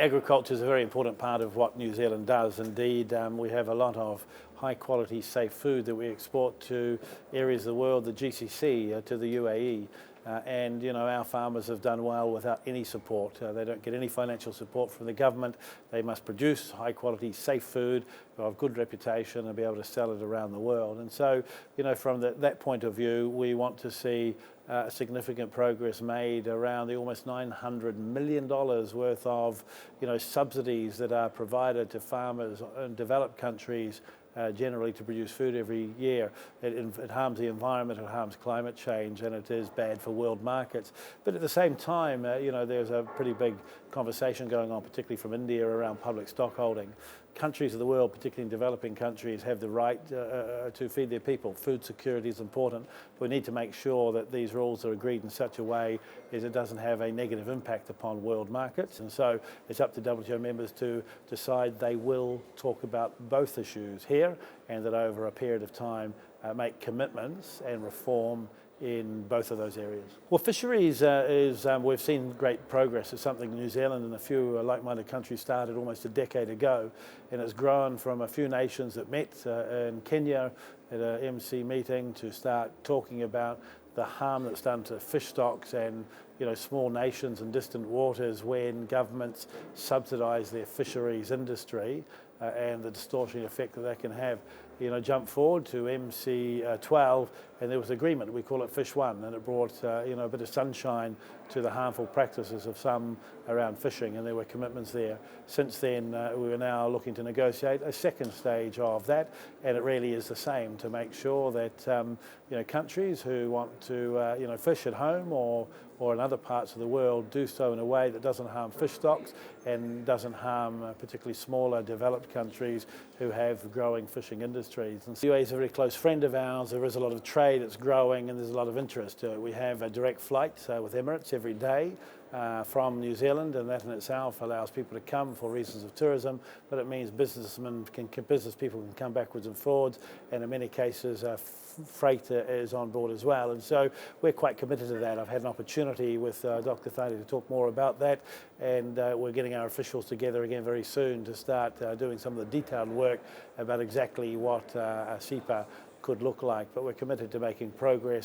agriculture is a very important part of what New Zealand does. Indeed, we have a lot of high quality, safe food that we export to areas of the world, the GCC, to the UAE. And our farmers have done well without any support. They don't get any financial support from the government. They must produce high quality, safe food of good reputation and be able to sell it around the world. And so, from that point of view, we want to see significant progress made around the almost $900 million worth of subsidies that are provided to farmers in developed countries generally to produce food every year. It harms the environment, it harms climate change, and it is bad for world markets. But at the same time, there's a pretty big conversation going on, particularly from India, around public stock holding. Countries of the world, particularly in developing countries, have the right to feed their people. Food security is important. We need to make sure that these rules are agreed in such a way as it doesn't have a negative impact upon world markets. And so it's up to WTO members to decide they will talk about both issues here, and that over a period of time make commitments and reform in both of those areas. Well, fisheries we've seen great progress. It's something New Zealand and a few like-minded countries started almost a decade ago, and it's grown from a few nations that met in Kenya at a MC meeting to start talking about the harm that's done to fish stocks and small nations in distant waters when governments subsidise their fisheries industry and the distortioning effect that can have. Jump forward to MC12, and there was agreement. We call it Fish One, and it brought a bit of sunshine to the harmful practices of some around fishing, and there were commitments there. Since then, we are now looking to negotiate a second stage of that, and it really is the same, to make sure that countries who want to fish at home or in other parts of the world do so in a way that doesn't harm fish stocks and doesn't harm particularly smaller developed countries who have growing fishing industries. And the UAE is a very close friend of ours. There is a lot of trade, it's growing, and there's a lot of interest. We have a direct flight with Emirates every day from New Zealand, and that in itself allows people to come for reasons of tourism, but it means business people can come backwards and forwards, and in many cases freight is on board as well. And so we're quite committed to that. I've had an opportunity with Dr. Thali to talk more about that, and we're getting our officials together again very soon to start doing some of the detailed work about exactly what a CEPA could look like. But we're committed to making progress